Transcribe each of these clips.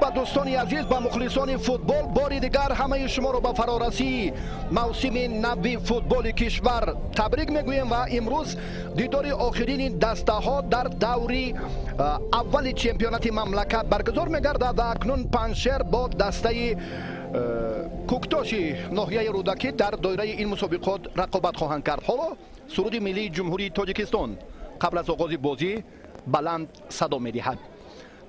با دوستانی عزیز، با مخلصان فوتبال، باری دیگر همه شما را به فرارسی موسم نوی فوتبال کشور تبریک میگوییم و امروز دیدار آخرین دسته ها در دوری اول چمپیونات مملکت برگزار میگردد و اکنون پنجشیر با دسته کوکتاش ناحیه رودکی در دایره این مسابقات رقابت خواهند کرد. حالا سرود ملی جمهوری تاجیکستان قبل از آغاز بازی بلند صدا میدهد.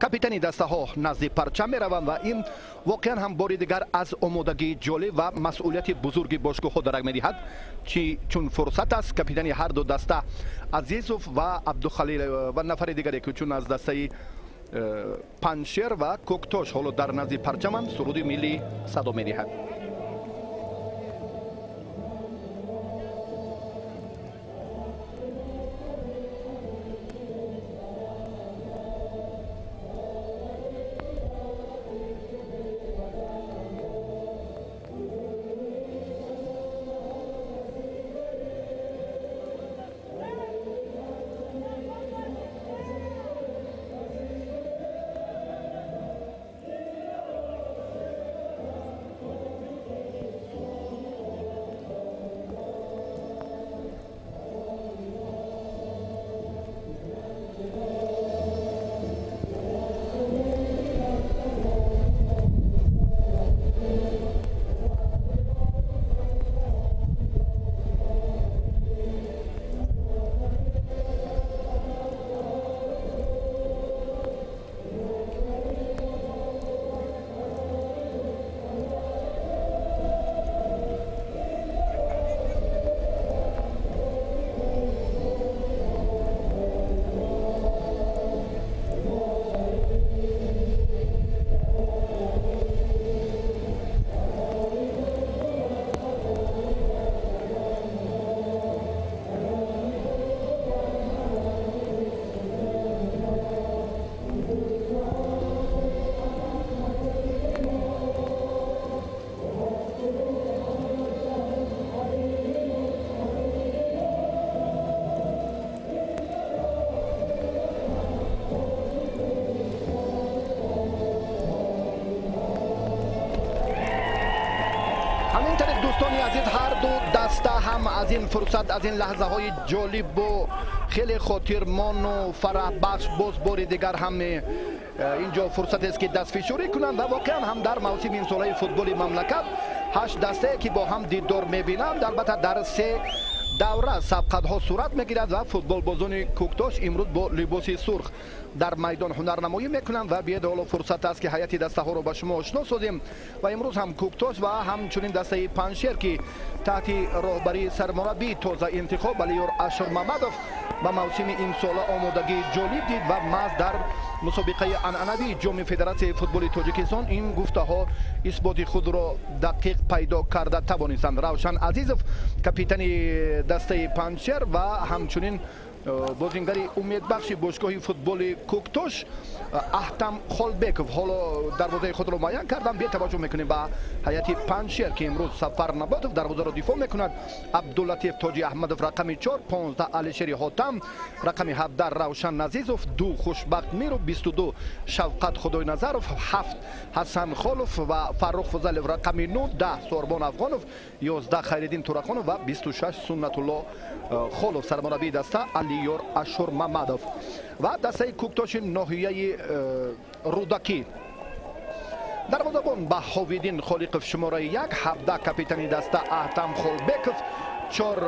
کاپیتانی دسته ها نزد پرچم می روند و این واقعا هم باری دیگر از آمادگی جالب و مسئولیت بزرگی باشگاه ها درک می دهد، چون فرصت است کاپیتانی هر دو دسته عزیزوف و عبدالخلیل و نفر دیگری که چون از دسته پنجشیر و کوکتاش حالا در نزد پرچم سرود ملی صدا می دهد. دوستانی عزیز، هر دو دسته هم از این فرصت، از این لحظه های جالب و خیلی خاطرمان و فرح بخش باز باری دیگر هم اینجا فرصت است که دست فشاری کنند و واقعا هم در موسم این ساله فوتبال مملکت 8 دسته که با هم دیدار میبینند. البته در 3 دوره سبقت ها صورت میگیرد و فوتبال بازان کوکتاش امروز با لباس سرخ در میدان هنرنمایی میکنند و بیاد حالا فرصت است که هیئت دسته ها رو به شما آشنا سازیم و امروز هم کوکتاش و همچنین دسته پنجشیر که تحت راهبری سرمربی تازه انتخاب علیور اشور محمدوف به موسم این سال آمادگی جالب دید و محض در مسابقه عنعنوی جام فدراسیون فوتبال تاجیکستان این گفته ها اثبات خود را دقیق پیدا کرده توانستند. روشن عزیزوف کاپیتانی دسته پنجشیر و همچنین بازیگری امیدبخش باشگاه فوتبال کوکتاش احتم خالبکوف حالا دروازه خود را معین کردن. بیا توجه میکنیم به هیئت پنجشیر که امروز سفر نباتوف دروازه را دفاع میکند، عبداللطیف تاجی احمدوف رقم 4، 15 علیشری حاتم رقم 17 روشن عزیزوف، 2 خوشبخت میرو، 22 شفقت خدای نظروف، 7 حسن خالوف و فرخ فضلوف رقم 9، 10 سوربان افغانوف، 11 خیرالدین تورخانوف و 26 سنت الله خالوف سرمربی دسته علیور اشور محمدوف. و دسته کوکتاش ناحیه رودکی دروازه‌بان بهاویدین خالقوف شماره 1، 17 کاپیتانی دسته احتم خالبکوف، 4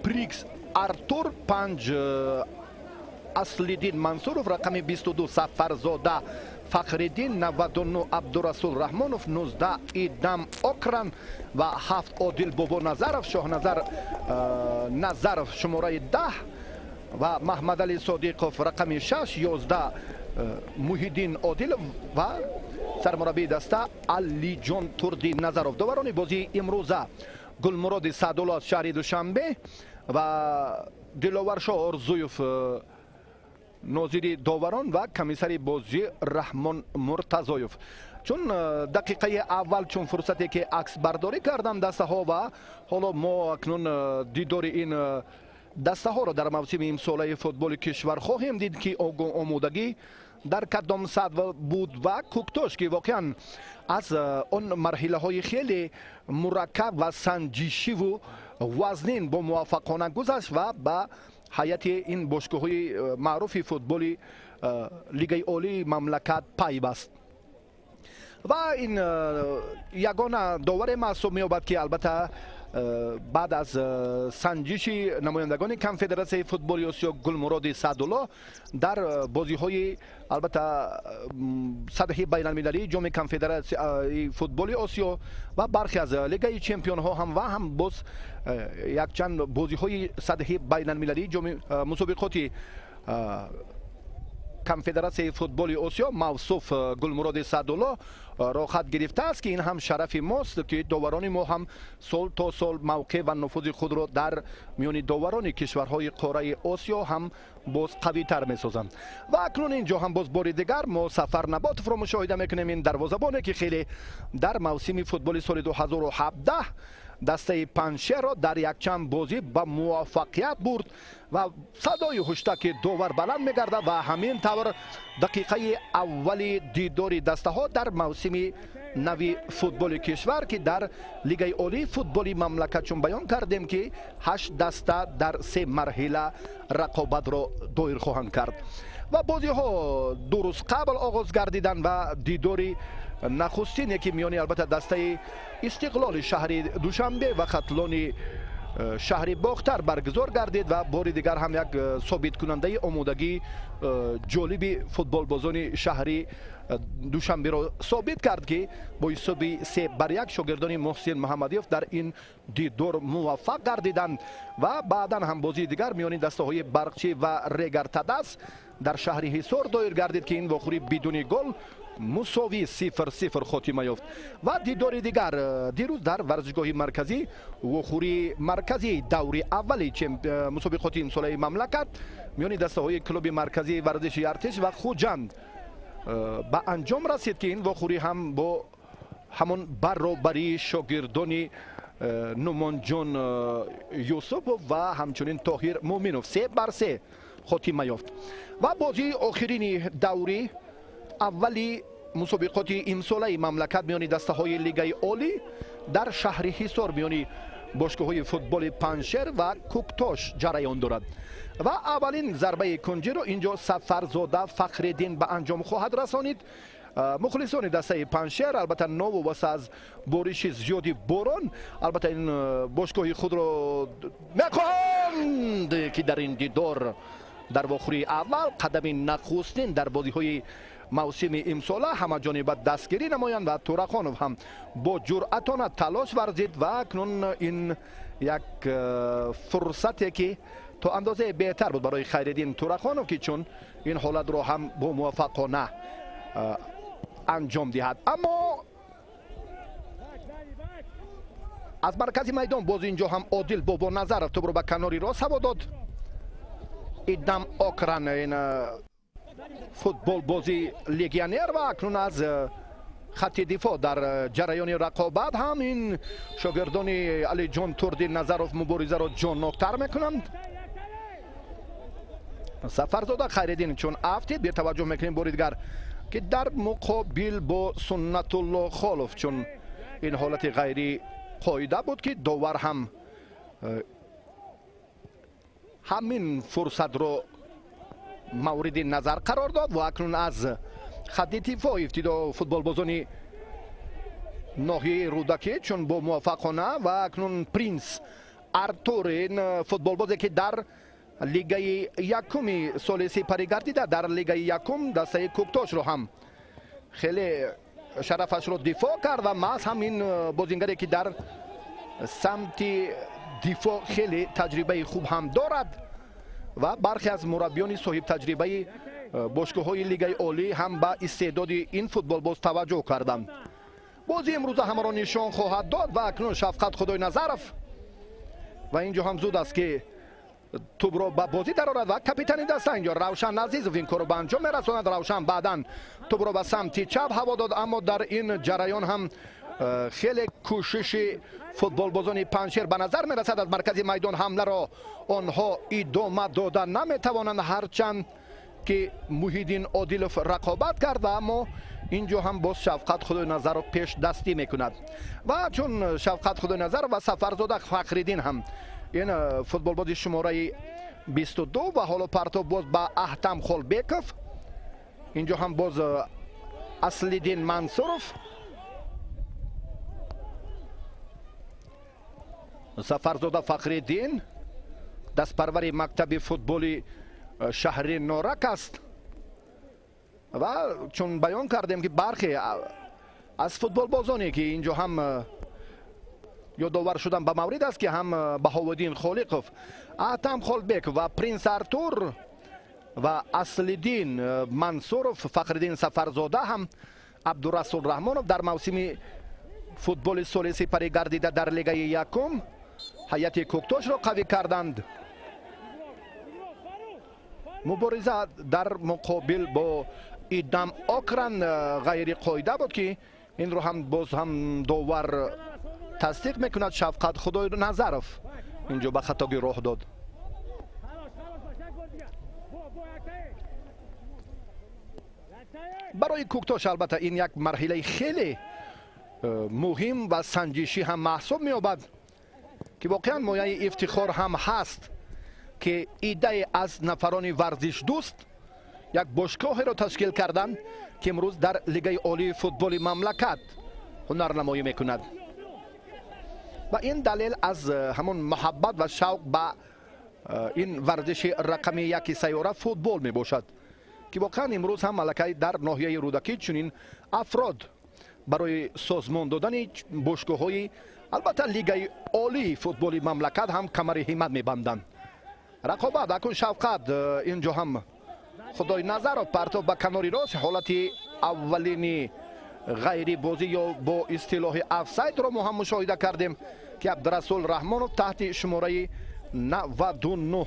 پریکس ارتور، 5 اصلیدین منصوروف رقم 22 سفرزاده فخریدین، 99 عبدالرسول رحمانوف، 19 ایدم اکرن و 7 عادل بابا نظروف، شاه نظر نظروف شماره 10 و محمد علی صادقوف رقم 6، 11 محیدین عادل و سرمربی دسته علی جان تردی نظروف. داوران بازی امروزه گلمراد سعدالله از شهر دوشنبه و دلاور شاه آرزویوف ناظری داوران و کمیسر بازی رحمان مرتضایوف. چون دقیقه اول چون فرصتی که عکس برداری کردن دسته ها و حالا ما اکنون دیدار این دسته ها را در موسم امساله فوتبال کشور خواهیم دید که آمادگی در کدام صد بود و کوکتوش که واقعا از اون مرحله های خیلی مرکب و سنجشی و وزنین با موفقانه گذشت و به هیئت این باشگاه های معروف فوتبال لیگ عالی مملکت پیوست و این یگانه داور محسوب می‌یابد که البته بعد از سنجش نمایندگان کنفدراسیون فوتبال آسیا گلمراد سعدالله در بازی‌های البته سطح بین المللی جام کنفدراسیون فوتبال آسیا و برخی از لیگ چمپیون‌ها هم باز یک چند بازی‌های سطح بین المللی جام مسابقات کنفدراسیون فوتبال آسیا موصوف گلمراد سعدالله را خط گرفته است که این هم شرف ماست که داوران ما هم سال تا سال موقع و نفوذ خود را در میان داوران کشورهای قاره آسیا هم باز قوی تر می سازند و اکنون اینجا هم باز بار دیگر ما سفر نبات را مشاهده میکنیم. این دروازه‌بانی که خیلی در موسم فوتبال سال 2017 دسته پنجشیر را در یک چند بازی با موفقیت برد و صدای هشتک داور بلند می‌گردد و همین طور دقیقه اول دیدار دسته ها در موسم نوی فوتبال کشور که در لیگ عالی فوتبال مملکت چون بیان کردیم که 8 دسته در 3 مرحله رقابت را دایر خواهند کرد و بازی ها 2 روز قبل آغاز گردیدند و دیداری نخستین که میانی البته دسته استقلال شهر دوشنبه و خطلان شهر باختر برگزار گردید و بار دیگر هم یک ثابت کننده آمادگی جالب فوتبال بازان شهری دوشنبه را ثابت کرد که با حساب 3-1 شاگردان محسن محمدیوف در این دیدار موفق گردیدند و بعدا هم بازی دیگر میان دسته های برقچی و ریگر تدس در شهر حصار دایر گردید که این واخوری بدون گل مساوی 0-0 خاتمه یافت و دیدار دیگر دیروز در ورزشگاه مرکزی وخوری مرکزی دوری اولی مسابقات امسال مملکت میان دسته های کلوب مرکزی ورزش ارتش و خوجند به انجام رسید که این وخوری هم با همون برابری شاگردان نومان جان یوسف و همچنین طاهر مومنوف 3-3 خاتمه یافت و بازی آخرین دوری اولی مسابقات امسال مملکت میان دسته های لیگ عالی در شهر حصار میان باشگاه های فوتبال پنجشیر و کوکتوش جریان دارد و اولین ضربه کنجی را اینجا سفرزاده فخرالدین به انجام خواهد رسانید. مخلصان دسته پنجشیر البته ناوابست از بارش زیادی باران البته این باشگاه خود را میخواهند که در این دیدار در واخوری اول قدم نخستین در بازی های موسم امساله همه جانب دستگیری نمایند و تورخانوف هم با جرأتانه تلاش ورزید و اکنون این یک فرصتی که تا اندازه بهتر بود برای خیرالدین تورخانوف که چون این حالت رو هم با موفقانه انجام دهد. اما از مرکز میدان باز اینجا هم عادل با نظر تو رو به کناری راست هوا داد. ایدم آکران این فوتبال بازی لیگیانر و اکنون از خط دفاع در جریان رقابت هم این شاگردان علی جان تردی نظروف مبارزه را جانناکتر میکنند. سفرزاده خیرالدین چون افتید به توجه میکنیم بار دیگر که در مقابل با سنت الله خالف چون این حالت غیری قاعده بود که داور هم همین فرصت رو مورد نظر قرار داد و اکنون از خط دفاع ابتدا فوتبال بازانی ناحیه رودکی چون با موفقانه و اکنون پرینس ارتور این فوتبال بازی که در لیگ یکم سال سپری گردیده در لیگ یکم دسته کوکتوش رو هم خیلی شرفش رو دفاع کرد و محض همین بازیگری که در سمت دفاع خیلی تجربه خوب هم دارد و برخی از مربیان صاحب تجربه باشگاه های لیگ عالی هم به استعداد این فوتبال باز توجه کردند. بازی امروز همه را نشان خواهد داد و اکنون شفقت خدای نظرف و اینجا هم زود است که توپ را به بازی درآورد و کاپیتان دسته اینجا روشن عزیزوف این کار را به انجام میرساند. روشن بعداً توپ را به سمت چپ هوا داد اما در این جریان هم خیلی کوشش فوتبال بازان پنجشیر به نظر میرسد از مرکز میدان حمله را آنها ادامه دادن نمیتوانند هرچند که محیدین عادلوف رقابت کرده، اما اینجا هم باز شفقت خدای نظر رو پیش دستی میکند و چون شفقت خدای نظر و سفرزاده فخریدین هم این فوتبال بازی شماره 22 و حالا پرتاب باز با احتم خولبیکوف. اینجا هم باز اصلیدین منصوروف، سفرزاده فخریدین دست پروری مکتب فوتبالی شهر نورک است و چون بیان کردیم که برخی از فوتبال بازانی که اینجا هم یادآور شدن به مورد است که هم بهاودین خالقوف، احتم خولبیک و پرینس ارتور و اصلیدین منصوروف، فخریدین سفرزاده هم عبدالرسول رحمانوف در موسم فوتبال ثالثی پری گردیده در لیگ یکم هیئت کوکتاش را قوی کردند. مبارزه در مقابل با ایدم آکران غیر قاعده بود که این رو هم باز هم داور تصدیق میکند. شفقت خدای نظروف اینجا به خطاگی راه داد. برای کوکتاش البته این یک مرحله خیلی مهم و سنجشی هم محسوب می‌یابد که واقعا مایه افتخار هم هست که ایده از نفران ورزش دوست یک باشگاهی را تشکیل کردند که امروز در لیگ عالی فوتبال مملکت هنرنمایی میکند و این دلیل از همون محبت و شوق به این ورزش رقمی یک سیاره فوتبال می باشد که واقعا امروز هم ملکه در ناحیه رودکی چنین افراد برای سازمان دادن باشگاه‌های البته لیگ عالی فوتبال مملکت هم کمر همت میبندند. رقابت اکنون شفقت اینجا هم خدای نظر پرتاب به کناری راست حالت اولین غیر بازی یا با اصطلاح افساید را ما هم مشاهده کردیم که عبدالرسول رحمانوف تحت شماره 99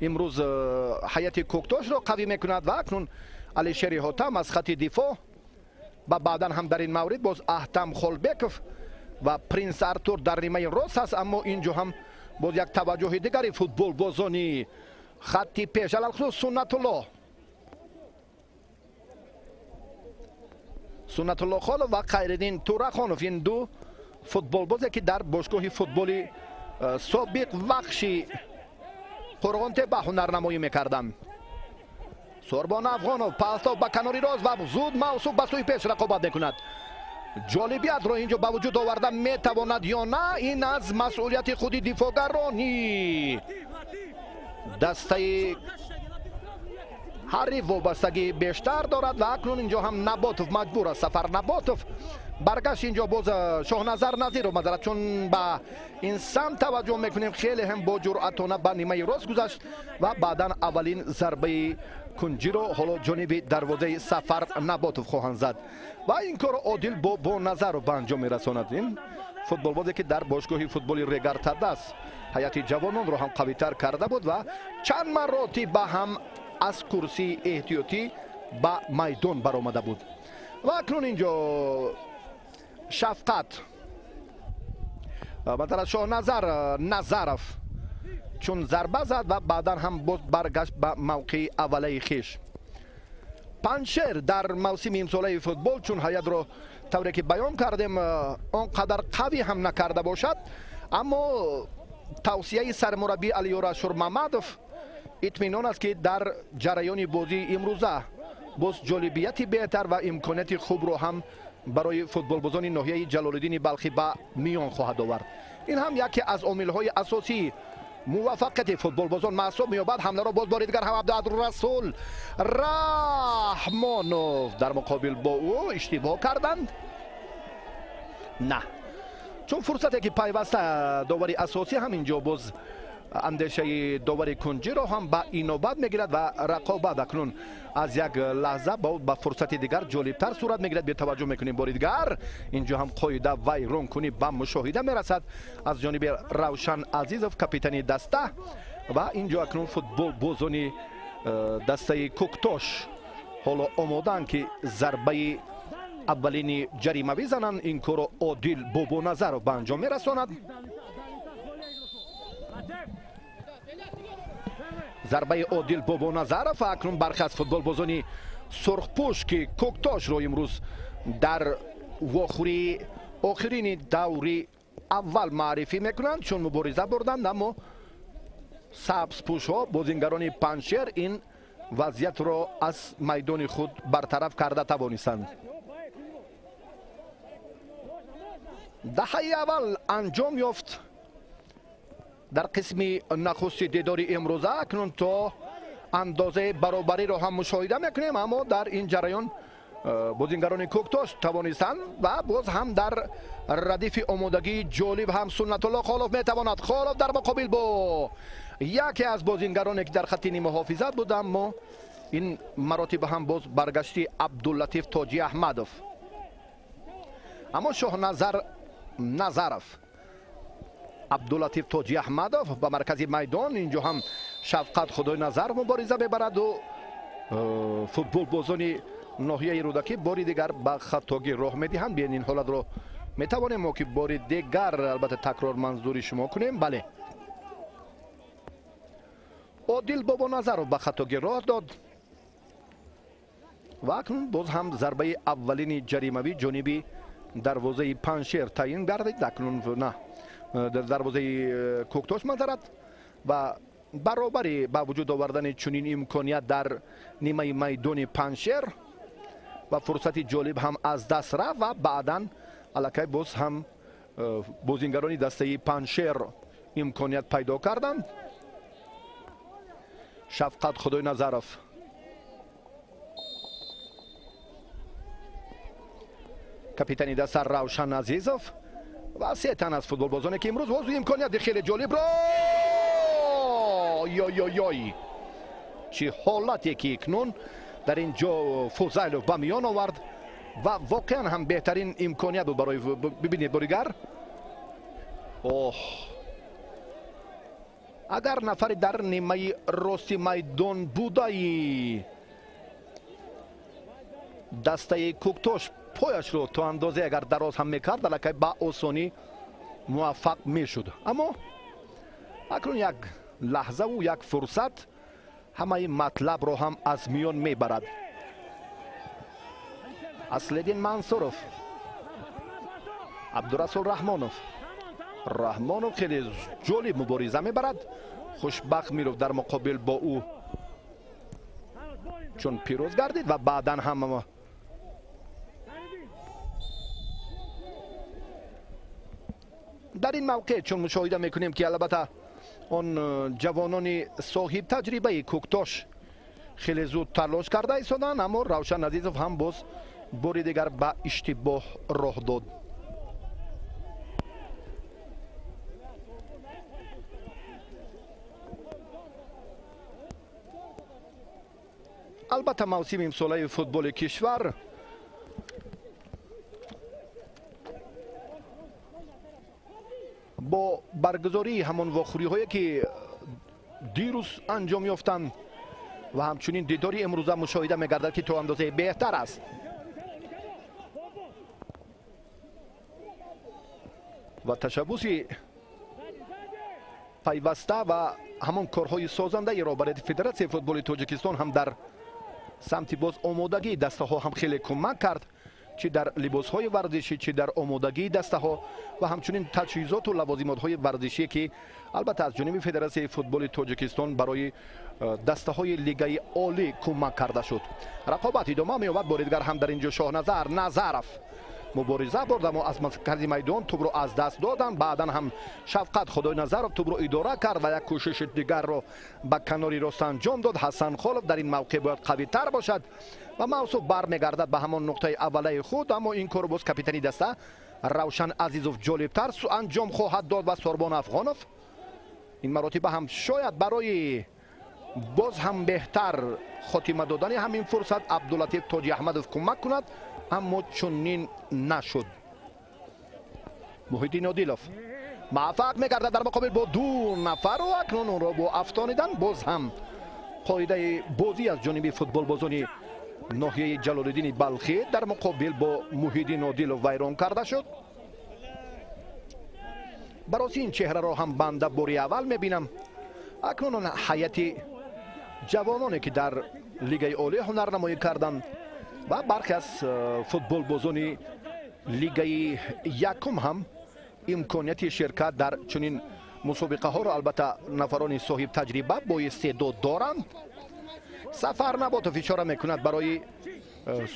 امروز هیئت کوکتاش را قوی میکند و اکنون علی شری حاتم از خط دفاع و بعدا هم در این مورد باز احتم خولبیکوف و پرینس ارتور در نیمه راست است. اما اینجا هم باز یک توجه دیگری فوتبال بازانی خطی پیش الخصوص سنت الله خان و خیرالدین تورخانوف، این دو فوتبال بازی که در باشگاه فوتبالی سابق وخشی قرغانته به هنرنمایی میکردند. سوربان افغانوف پاستا به کناری راست و زود موصوف به سوی پیش رقابت میکند. جالبیت را اینجا به وجود آورده میتواند یا نه، این از مسئولیت خودی دفاعگرانی دسته حریف وابستگی بیشتر دارد و اکنون اینجا هم نباتوف مجبور است سفر نباتوف برگشت اینجا باز شاهنظر نظیر و چون به این سمت توجه میکنیم خیلی هم با جرأتانه به نیمه راست گذشت و بعدا اولین ضربه کنجی رو حالا جانب دروازه سفر نباتوف خواهند زد و این کار عادل با نظر رو به انجام میرساند. این فوتبال بازی که در باشگاه فوتبالی ریگارتاده است هیئت جوانان رو هم قوی تر کرده بود و چند مراتب هم از کرسی احتیاطی به میدان برآمده بود و اکنون اینجا شفقت مثلا شاهنظر نظروف چون ضربه زد و بعدا هم باز برگشت به موقع اوله خیش. پنشر در موسم امساله فوتبال چون هیئت رو طوری که بیان کردیم آنقدر قوی هم نکرده باشد، اما توصیه سرمربی علیرضا شورمحمدوف اطمینان است که در جریان بازی امروزه باز جالبیت بهتر و امکانات خوب رو هم برای فوتبال بازان ناحیه جلال‌الدین بلخی به میان خواهد آورد. این هم یکی از عامل‌های اساسی موفقیت فوتبال بازان محسوب می‌یابد. حمله را باز بار دیگر هم عبدالرسول رحمانوف در مقابل با او اشتباه کردند. نه، چون فرصتی که پیوسته داوری اساسی هم اینجا باز اندیشه داوری کنجی را هم به اینوبت میگیرد و رقابت اکنون از یک لحظه با فرصت دیگر جالبتر صورت میگیرد. به توجه میکنیم بار دیگر اینجا هم قاعده ویران کنی به مشاهده میرسد از جانب روشن عزیزوف کاپیتانی دسته و اینجا اکنون فوتبال بازانی دسته کوکتاش حالا آمادن که ضربه اولین جریمه بزنند. این کار عادل با نظر به انجام میرساند. ضربه عادل بابانظرов. اکنون برخی از فوتبالبازان سرخپوش که کوکتاش رو امروز در واخوری آخرین دوری اول معرفی میکنند چون مبارزه بردند، اما سبزپوش ها بازیگران پنجشیر این وضعیت را از میدان خود برطرف کرده توانستند. دهه اول انجام یافت در قسم نخست دیداری امروزه. اکنون تا اندازه برابری را هم مشاهده میکنیم، اما در این جریان بازیگران کوکتاش توانستند و باز هم در ردیف آمادگی جالب هم سنت الله خالف میتواند. خالف در مقابل با یکی از بازیگرانی که در خط نیمه محافظت بود، اما این مراتب هم باز برگشتی عبداللطیف تاجی احمدov. اما شاه نظرف عبداللطیف تاجی احمدov به مرکز میدان. اینجا هم شفقت خدای نظر مبارزه ببرد و فوتبال بازان ناحیه رودکی باری دیگر به خطاگی راه میدهند. بیاین این حالت رو میتوانیم ما که باری دیگر البته تکرار منظوری شما کنیم. بله، عادل بابانظرov به خطاگی راه داد و اکنون باز هم ضربه اولین جریموی جانبی دروازه پنجشیر تعیین گردید. اکنون نه، در دروازه کوکتاش معذرت. و برابری با وجود آوردن چنین امکانیت در نیمه میدان پنجشیر و فرصت جالب هم از دست رفت و بعدا الکی باز هم بازیگران دسته پنجشیر امکانیت پیدا کردند. شفقت خدای نظرov کاپیتانی دست روشن عزیزов و سه تن از فوتبال بازانی که امروز وضع امکانیت خیلی جالب را یای چه حالتی که اکنون در اینجا فوزایلوف به میان آورد و واقعا هم بهترین امکانیت بود برای ببینید باریگر. اگر نفری در نیمه راست میدان بودایی دسته کوکتاش پایش رو تا اندازه اگر دراز هم میکرد الکی با آسانی موفق میشد. اما اکنون یک لحظه و یک فرصت همه مطلب رو هم از میان میبرد. اصلالدین منصورov، عبدالرسول رحمانov خیلی جالب مبارزه میبرد. خوشبخت میرفت در مقابل با او چون پیروز گردید و بعدا هم در این موقع چون مشاهده میکنیم که البته اون جوانان صاحب تجربه کوکتاش خیلی زود تلاش کرده ایستادن، اما روشن عزیزov هم باز باری دیگر به اشتباه راه داد. البته موسم امساله فوتبال کشور با برگزاری همان واخوری هایی که دیروز انجام یافتند و همچنین دیداری امروزه مشاهده میگردد که تا اندازه بهتر است. و تشبوسی پیوسته و همان کارهای سازنده را برای فدراسیون فوتبال تاجیکستان هم در سمت باز آمادگی دسته ها هم خیلی کمک کرد، چه در لباس های ورزشی چه در آمادگی دسته ها و همچنین تجهیزات و لوازمات های ورزشی که البته از جانب فدراسیون فوتبال تاجیکستان برای دسته های لیگ عالی کمک کرده شد. رقابت ادامه می‌یابد. بار دیگر هم در اینجا شاه نظرov مبارزه برد اما از مرکز میدان توپ رو از دست دادن. بعدا هم شفقت خدای نظرov توپ رو اداره کرد و یک کوشش دیگر رو به کناری راست انجام داد. حسن خالف در این موقع باید قوی تر باشد و موصوف برمیگردد به همان نقطه اوله خود، اما این کار باز کاپیتانی دسته روشن عزیزov جالبتر انجام خواهد داد و سوربان افغانov این مراتب هم شاید برای باز هم بهتر خاتمه دادن همین فرصت عبداللطیف تاجی احمدov کمک کند، اما چنین نشد. محیدین عادلov موفق میگردد در مقابل با دو نفر و اکنون اون را با افتانیدن باز هم قاعده بازی از جانب فوتبال بازان ناحیه جلالالدین بلخی در مقابل با محیدین عادلov ویران کرده شد. برای این چهره را هم بنده باری اول میبینم. اکنون هیئت جوانانی که در لیگ اولی هنرنمایی کردند و برخی از فوتبال بازان لیگ یکم هم امکانیت شرکت در چنین مسابقه ها را البته نفران صاحب تجربه با استعداد دارند. سفر نبات فشار میکند برای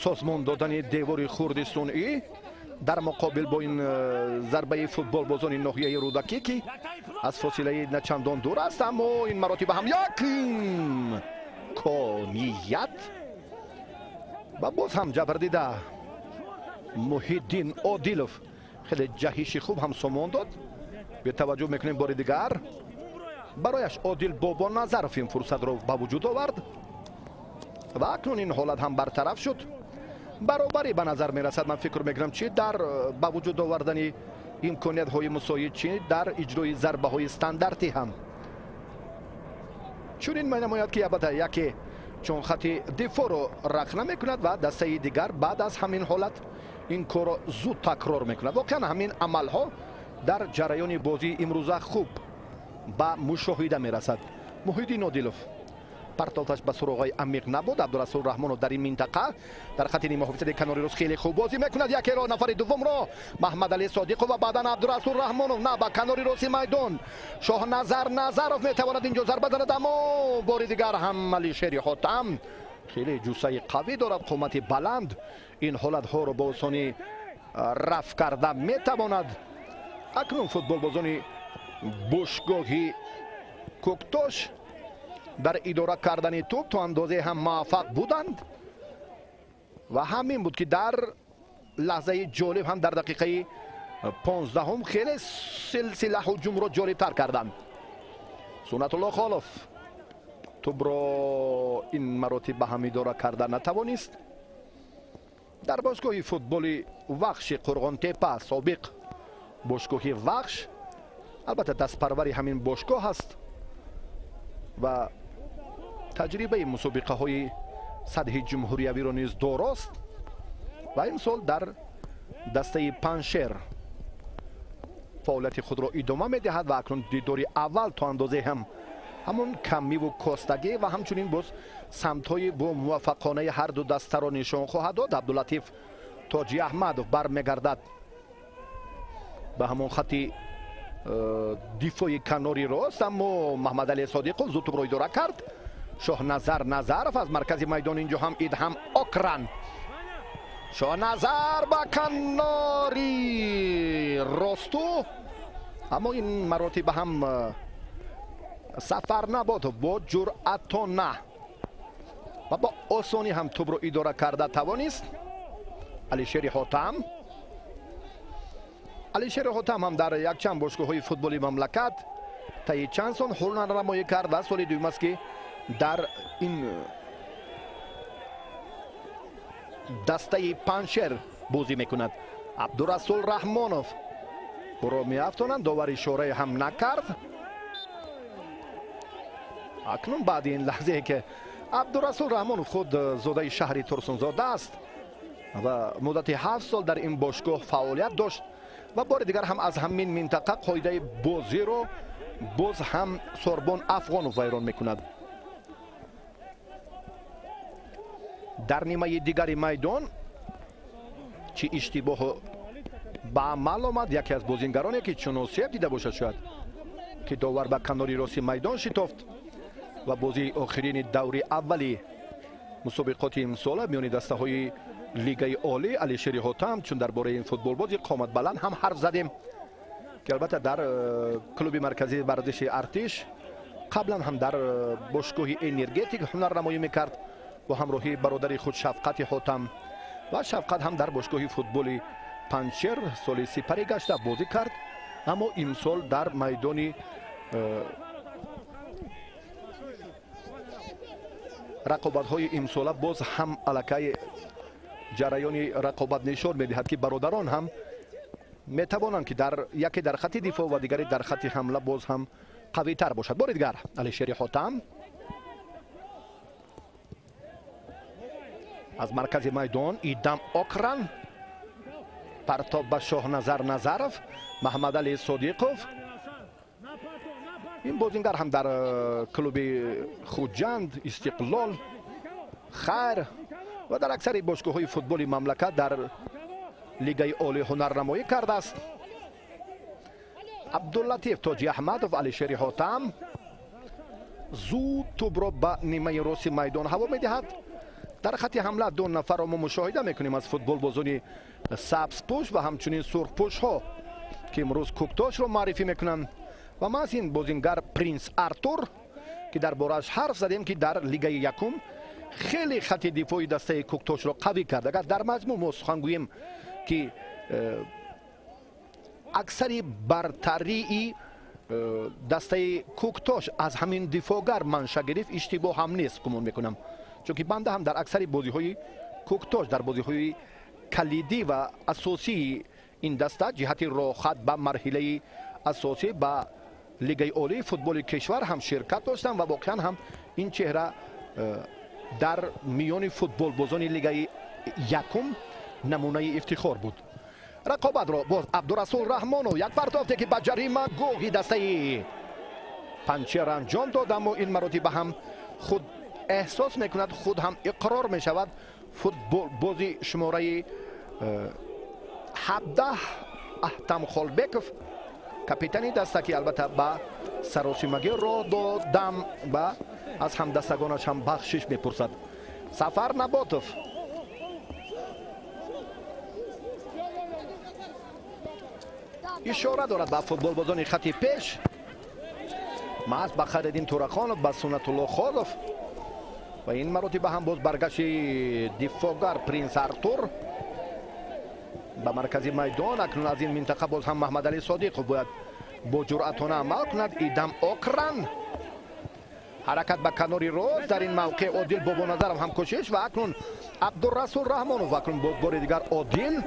سازمان دادن دیوار خرد صنعی در مقابل با این ضربه فوتبال بازان ناحیه رودکی که از فاصله نه چندان دور است، اما این مراتب هم یک امکانیت و باز هم جبردیده محیدین عادلوف خیلی جهش خوب هم سامان داد. به توجه میکنیم بار دیگر برایش عادل بابا نظرف این فرصت رو به وجود آورد و اکنون این حالت هم برطرف شد. برابری به نظر میرسد. من فکر میکنم چی در به وجود آوردن امکانیت های مساعد چی در اجرای ضربه های استانداردی هم چون این نماید که البته یکی چون خط دفاع رو رخ نمیکند و دسته دیگر بعد از همین حالت این کار زود تکرار میکند. واقعا همین عمل ها در جریان بازی امروزه خوب به مشاهده میرسد. محیدین عادلوف پرتالتش به سراغ عمیق نبود. عبدالرسول رحمانوف در این منطقه در خط نیمه حافظه کناری راست خیلی خوب بازی میکند. یکی را نفر دوم را محمد علی صادق و بعدا عبدالرسول رحمانوف نه به کناری راست میدان شاه نظرف میتواند اینجا ضربه بزند، اما بار دیگر هم علی شیر حاتم خیلی جوسه قوی دارد، قامت بلند، این حالت ها رو با آسانی رفع کرده میتواند. اکنون فوتبال بازان باشگاهی کوکتاش در اداره کردن توپ تا اندازه هم موفق بودند و همین بود که در لحظه جالب هم در دقیقه 15 هم خیلی سلسله هجوم را جالب تر کردند. سنت الله خالف توپ را این مراتب به هم اداره کرده نتوانست. در باشگاه فوتبال وخش قرغانتپه سابق باشگاه وخش البته دست پروری همین باشگاه هست و تجربه مسابقه های سطح جمهوریوی را نیز داراست و این سال در دسته پنشر فعالیت خود را ادامه میدهد و اکنون دیداری اول تا اندازه هم همون کمی و کاستگی و همچنین باز سمت های با موفقانه هر دو دسته را نشان خواهد داد. عبداللطیف تاجی احمد برمیگردد به همون خطی دفاع کناری راست، اما محمد علی صادق زود توپ را اداره کرد. شاه نظرف از مرکز میدان اینجا هم ادهم اکرن شاه نظر به کناری راستو، اما این مراتب هم سفر نباد با جرأت نه و با آسانی هم توپ را اداره کرده توانست. علی شیر حاتم هم در یک چند باشگاه های فوتبالی مملکت طی چند سال هنرنمایی کرده. سال دوم است که در این دسته پنشر بازی میکند. عبدالرسول رحمانوف برو میافتانند، داور اشاره هم نکرد. اکنون بعد این لحظه که عبدالرسول رحمانوف خود زاده شهری ترسونزاده است و مدت 7 سال در این باشگاه فعالیت داشت و بار دیگر هم از همین منطقه قاعده بازی رو باز هم سوربون افغانوف ویران میکند. در نیمه دیگری میدان چی اشتباه به عمل آمد. یکی از بازیگرانی که چناسیب دیده باشد شاید که داور به کناری راست میدان شتافت و بازی آخرین دوری اولی مسابقات امسال میان دسته های لیگ عالی علی شیر حاتم، چون درباره این فوتبال بازی قامت بلند هم حرف زدیم که البته در کلوب مرکزی ورزش ارتش قبلا هم در باشگاه انرژتیک هنرنمایی میکرد و همراهی برادر خود شفقت حاتم و شفقت هم در باشگاه فوتبال پنشر سال سپری گشته بازی کرد، اما امسال در میدان رقابت های امسال باز هم الکی جریان رقابت نشان میدهد که برادران هم میتوانند که در یکی در خط دفاع و دیگری در خط حمله باز هم قوی تر باشد. بار دیگر علی شیر حاتم از مرکز میدان ادهم اکرن پرتاب به شاه نظرف محمد علی صادقوف این بازیگر هم در کلوب خوجند، استقلال، خیر و در اکثر باشگاه‌های فوتبال مملکت در لیگ عالی هنرنمایی کرده است. عبداللطیف تاجی احمدов، علیشیر حاتم زود توپ را به نیمه راست میدان هوا میدهد. در خط حمله دو نفر را ما مشاهده میکنیم از فوتبال بازان سبز پوش و همچنین سرخ پوش ها که امروز کوکتاش را معرفی میکنند. و ما از این بازیگر پرینس ارتور که در بارش حرف زدیم که در لیگ یکم خیلی خط دفاعی دسته کوکتاش را قوی کرده. اگر در مجموع ما سخن گوییم که اکثری برتری دسته کوکتاش از همین دفاعگر منشأ گرفت، اشتباه هم نیست گمان میکنم، چون که بنده هم در اکثر بازی های کوکتاش در بازی های کلیدی و اساسی این دسته جهت راه خط به مرحله اساسی به لیگ عالی فوتبال کشور هم شرکت داشتم و واقعا هم این چهره در میان فوتبال بازان لیگ یکم نمونه افتخار بود. رقابت را باز عبدالرسول رحمانو یک پرتافته که به جریمه گوهی دسته پنچر انجام داد، اما این مراتب هم خود احساس میکند، خود هم اقرار میشود فوتبال بازی شماره 17 احتم خالبکوف کاپیتانی دسته که البته به سراسیمگی را دادم و از هم دستگانش هم بخشش میپرسد. سفر نباتوف اشاره دارد به فوتبال بازان خط پیش، محض به خیرالدین تورخانov به سنت الله خالف و این مراتب هم باز برگشت دفاعگر پرینس ارتور به مرکزی میدان. اکنون از این منطقه باز هم محمد علی صادق باید با جرأتانه عمل کند. ایدم آکرن حرکت به کناری راست در این موقع عادل بابا نظرم هم کوشش و اکنون عبدالرسول رحمانو و اکنون باز بار دیگر عادل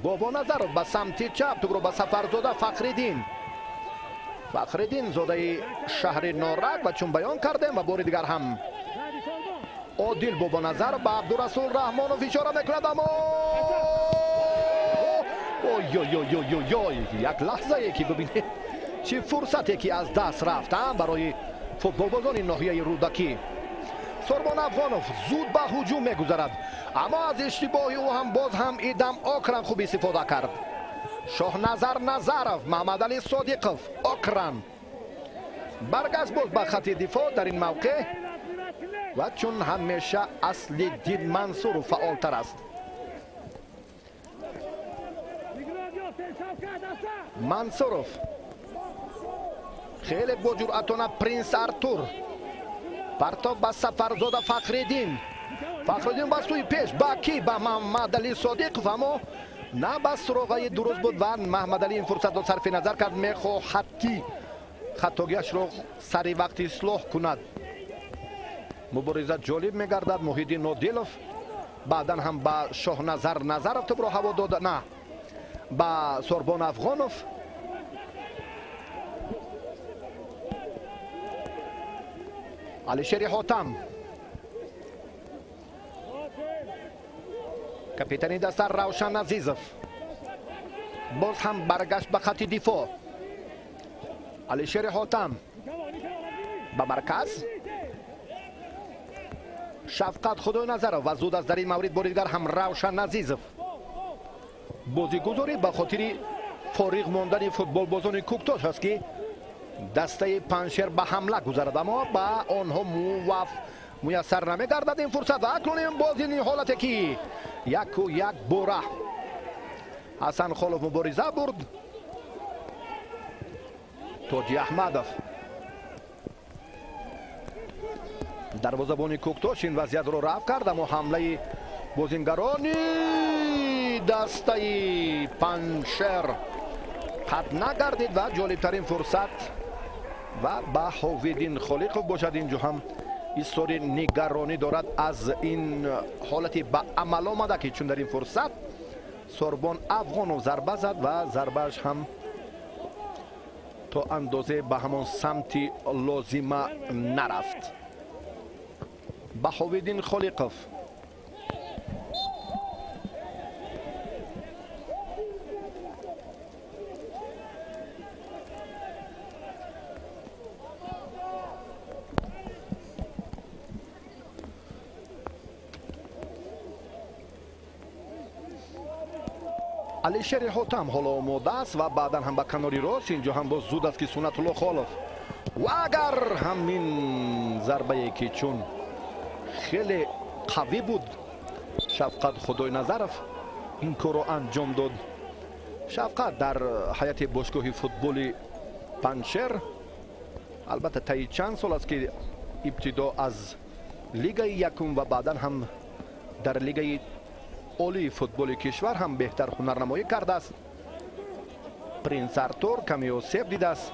بابا نظرov به سمت چپ توپ رو به سفرزاده فخردین زاده شهر نارک و چون بیان کردیم و بار دیگر هم عادل بابا نظر به عبدالرسول رحمانو اشاره میکند، اما یک لحظه ای که ببینید چه فرصتی که از دست رفتن برای فوتبال بازان ناحیه رودکی. سوربان افغانوف زود به هجوم میگذرد، اما از اشتباهی او هم باز هم ایدم آکرن خوب استفاده کرد. شاهنظر نظرov، محمد علی صادقov، آکرن برگشت باز به خط دفاع در این موقع و چون همیشه اصل دین منصور فعالتر است. منصورov خیلی با جرأتانه پرینس ارتور پرتاب به سفرزاده فخردین به سوی پیش با کی به محمد علی صادقov، اما نه بس سراغه درست بود و محمد علی این فرصت را صرف نظر کرد. میخواهد که خطاگیش را سری وقت اصلاح کند. مبارزه جالب میگردد. محیدین نادلوف بعدا هم با شاهنظر نظرov توپ را هوا داد، نه با سوربان افغانوف علیشیر حاتم کاپیتانی دسته روشن عزیزov باز هم برگشت به خط دفاع. علیشیر حاتم به مرکز شفقت خدای نظرov و زود از در این مورد بار دیگر هم روشن عزیزov بازیگذاری به خاطر فارغ ماندن فوتبال بازان کوکتاش است که دسته پنشر به حمله گذرد، اما به آنها میسر نمیگردد این فرصت. و اکنون این بازی این حالتی که یک و یک بوره حسن خالف مبارزه برد. تاجی احمدov دروازه‌بان کوکتاش این وضعیت رو رفع کرد، اما حمله بازیگرانی دسته پنشر قطع نگردید و جالبترین فرصت و به حاویدین خالقov باشد. اینجا هم استوری نگرانی دارد از این حالتی به عمل آمده که چون در این فرصت سوربان افغانو ضربه زد و ضربهش هم تا اندازه به همان سمت لازمه نرفت. به حاویدین خالقov алишер ҳотам ҳоло омода аст ва баъдан ҳам ба канори рост. Инҷо ҳам боз зуд аст ки Сунатулло Холов ва агар ҳамин зарбае ки чун хеле қавӣ буд, Шафқат Худойназаров ин корро анҷом дод. Шафқат дар ҳайати бошгоҳи футболи Паншер, албатта таи чанд сол аст ки ибтидо аз лигаи якум ва баъдан ҳам дар лигаи олии футболи кишвар ҳам беҳтар ҳунарнамоӣ кардааст. Принс Артур каме осеб дидааст.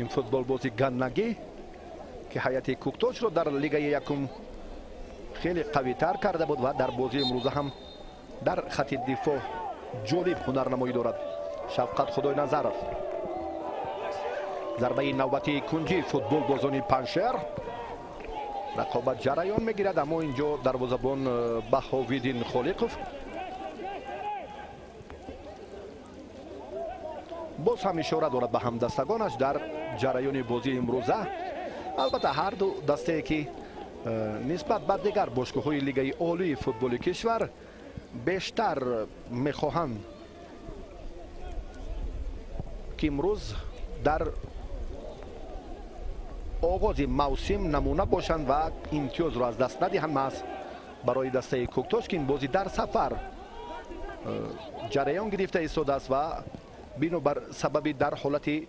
ин футболбози ганнагӣ ки ҳайати Куктошро дар лигаи якум хеле қавитар карда буд ва дар бозии имрӯза ҳам дар хати дифоъ ҷолиб ҳунарнамоӣ дорад. Шафқат Худойназаров, зарбаи навбатии кунҷи футболбозони Паншер. рақобат ҷараён мегирад, аммо инҷо дарвозабон Баҳовиддин Холиқов боз ҳам ишора дорад ба ҳамдастагонаш дар ҷараёни бозии имрӯза. албатта ҳар ду дастае ки нисбат ба дигар бошгоҳҳои лигаи олии футболи кишвар бештар мехоҳанд ки имрӯз дар оғози мавсим намуна бошанд ва имтиёзро аз даст надиҳанд. маҳз барои дастаи Куктош ки ин бозӣ дар сафар ҷараён гирифта истодааст ва бино бар сабаби дар ҳолати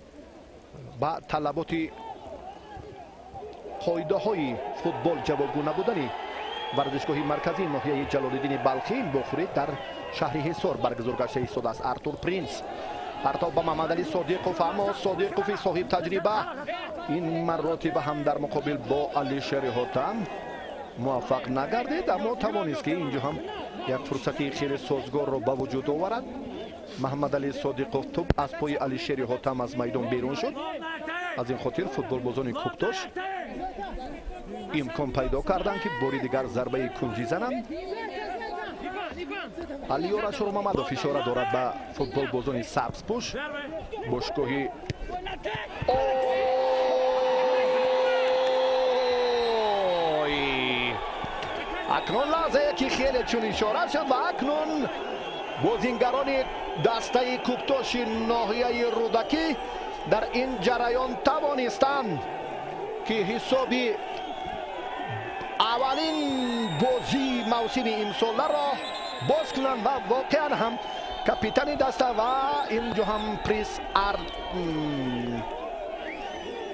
ба талаботи қоидаҳои футбол ҷавобгӯ набудани варзишгоҳи марказии ноҳияи Ҷалолиддини Балхӣ бохӯрид дар шаҳри Ҳисор баргузор гашта истодааст. Артур Принс партоб ба Маҳмадалӣ Содиқов, аммо Содиқови соҳиб таҷриба ин маротиба ҳам дар муқобил бо Алишер ҳотам муваффақ нагардид, аммо тавонист ки инҷо ҳам як фурсати хеле созгорро ба вуҷуд оварад. Маҳмадалӣ Содиқов тӯб аз пои Алишер ҳотам аз майдон берун шуд. аз ин хотир футболбозони Куктош имкон пайдо карданд ки бори дигар зарбаи кунҷӣ зананд. Алиёр Ашурмамадов ишора дорад ба футболбозони Сабзпӯш. бошгоҳи акнун лаҳзае ки хеле чун ишора шуд ва акнун бозингарони дастаи Куктоши ноҳияи Рӯдакӣ дар ин ҷараён тавонистанд ки ҳисоби аввалин бозии мавсими имсоларо боз кунанд ва воқеан ҳам капитани даста ва инҷо ҳам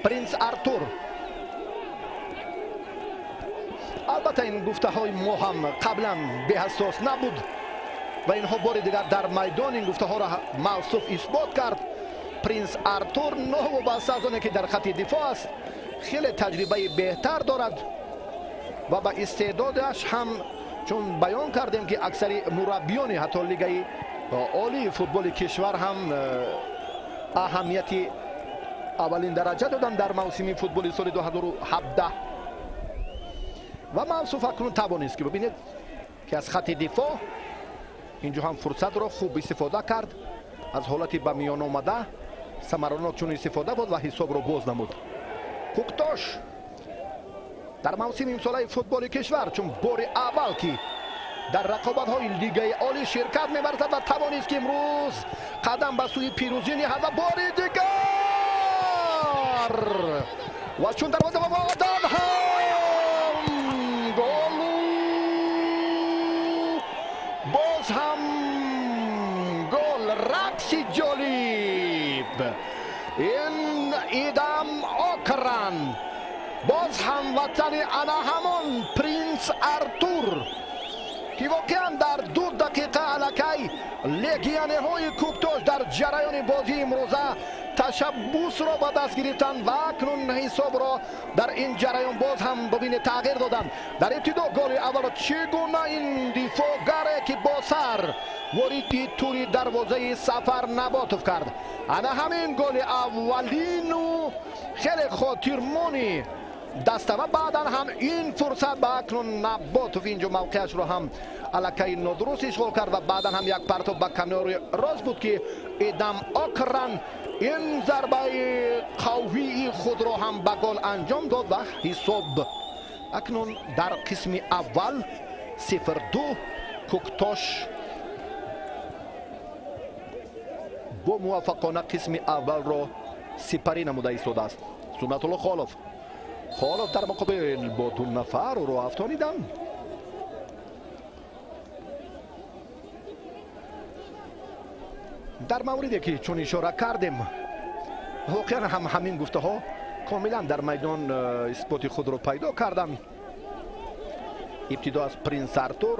Принс Артур. албатта ин гуфтаҳои мо ҳам қаблан беҳассос набуд ва инҳо бори дигар дар майдон ин гуфтаҳоро мавсуф исбот кард. Принс Артур новобаста аз оне ки дар хати дифоъ аст хеле таҷрибаи беҳтар дорад ва ба истеъдодаш ҳам чун баён кардем ки аксари мураббиёни ҳатто лигаи олии футболи кишвар ҳам аҳамияти аввалин дараҷа доданд дар мавсими футболи соли 2017 ва мавсуф акнун тавонист ки бибинед ки аз хати дифоъ инҷо ҳам фурсатро хуб истифода кард. аз ҳолати ба миён омада самаронот чун истифода буд ва ҳисобро боз намуд. Куктош дар мавсими имсолаи футболи кишвар чун бори аввал ки дар рақобатҳои лигаи олӣ ширкат мебарзад ва тавонист ки имрӯз қадам ба сӯи пирӯзӣ ниҳад ва бори дигар ва чун дарвоза ба водан ҳам голу боз ҳам гол рақси ҷолиб ин Идам Окран боз ҳамватани ана ҳамон Принс Артур ки воқеан дар 2 дақиқа алакай легионерҳои Куктош дар ҷараёни бозии имрӯза ташаббусро ба даст гирифтанд ва акнун ҳисобро дар ин ҷараён боз ҳам бибинед тағйир доданд. дар ибтидо голи аввало чӣ гуна ин дифоъгаре ки бо сар вориди тури дарвозаи Сафар Наботов кард. ана ҳамин голи аввалину хеле хотирмони даста ва баъдан ҳам ин фурсат ба акнун Наботов инҷо мавқеашро ҳам алакай нодуруст ишғол кард ва баъдан ҳам як партоб ба канори рост буд ки Идам Окран ин зарбаи қавии худро ҳам ба гол анҷом дод ва ҳисоб акнун дар қисми аввал 0-2 Куктош با موفقانه قسم اول را سپری نموده ایستاده است. سنت الله خالف در مقابل با 2 نفر او را افتانیدن. در موردی که چون اشاره کردیم واقعا همین گفته ها کاملا در میدان اثبات خود را پیدا کردن. ابتدا از پرینس ارتور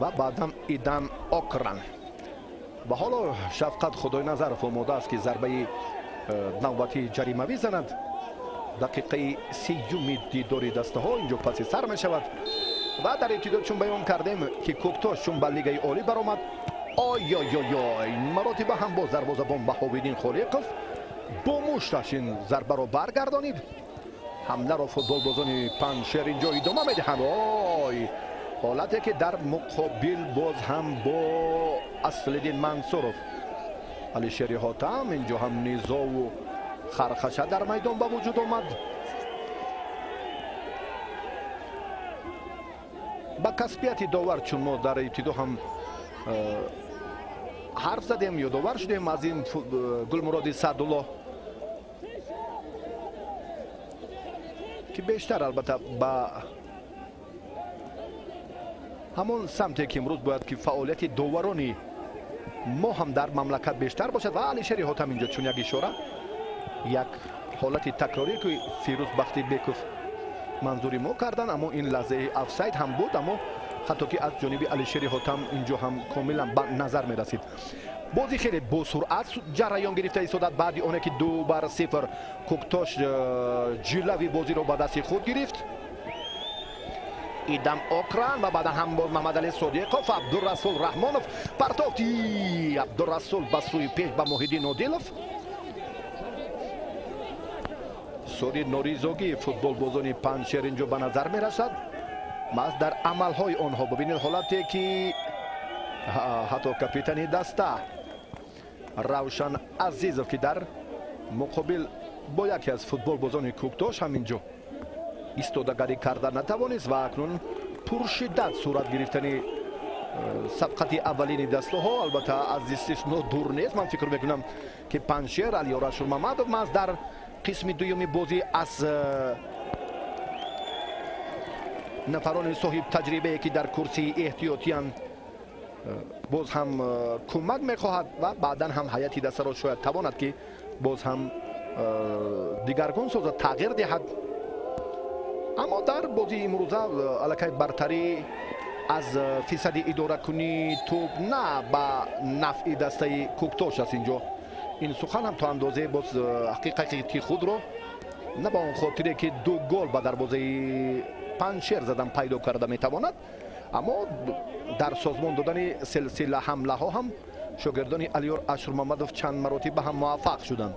و بعدم ایدان اوکران و حالا شفقت خدای نظرف آماده است که ضربه نوبتی جریموی زند. دقیقه 30 دیداری دسته ها اینجا پس سر می شود و در ابتدا چون بیان کردیم که کوکتاش چون به لیگ عالی برآمد آی مراتب هم با دروازه‌بان بهاوالدین خالقов با مشتش این ضربه را برگردانید. حمله را فوتبال بازان پنشر اینجا ادامه میدهند. حالتی که در مقابل باز هم با اصلالدین منصورov علیشری حاتم اینجا هم نیزا و خرخشه در میدان به وجود آمد. با کسبیت داور چون ما در ابتدا هم حرف زدیم یا داور شدیم از این گلمراد سعدالله که بیشتر البته با همون سمتی که امروز باید که فعالیت داورانی ما هم در مملکت بیشتر باشد و علیشری حاتم اینجا چون یک اشاره یک حالت تکراری که فیروز بختی بیکوف منظوری ما کردن اما این لحظه افساید هم بود اما حتی که از جانب علیشری حاتم اینجا هم کاملا به نظر می رسید. بازی خیلی با سرعت جریان گرفته ایستاد. بعد اونه که 2-0 کوکتاش جلوی بازی رو به دست خود گرفت. ایدان اوکران و بعد هم باز محمد علی صادقov عبدالرسول رحمانov پرتافتی عبدالرسول به سوی پیش به محیدین عادلov. سوری نوریزوگی فوتبال بازان پنشر اینجا به نظر می رسد. ماز در عمل های آنها ببینید حالتی که حتی کاپیتانی دسته روشن عزیزov که در مقابل با یکی از فوتبال بازان کوکتاش همینجا ایستادگی کردن نتوانست و اکنون پرشدت صورت گرفتن سبقت اولین دسته ها البته از استثنا دور نیست. من فکر میکنم که پنشر علیار اشورممدov ماز در قسم دوم بازی از نفران صاحب تجربه که در کرسی احتیاطیان باز هم کمک میخواهد و بعدا هم هیئت دسته را شاید تواند که باز هم دیگرگون سازد تغییر دهد. اما در بازی امروزه الکی برتری از فیصد اداره کنی توپ نه به نفع دسته کوکتاش است. اینجا این سخن هم تا اندازه باز حقیقتی خود رو نه با اون خاطره که 2 گل به دروازه پنشر زدن پیدا کرده میتواند اما در سازمان دادن سلسله حمله ها هم شاگردان علیار اشورممدov چند مراتب به هم موفق شدند.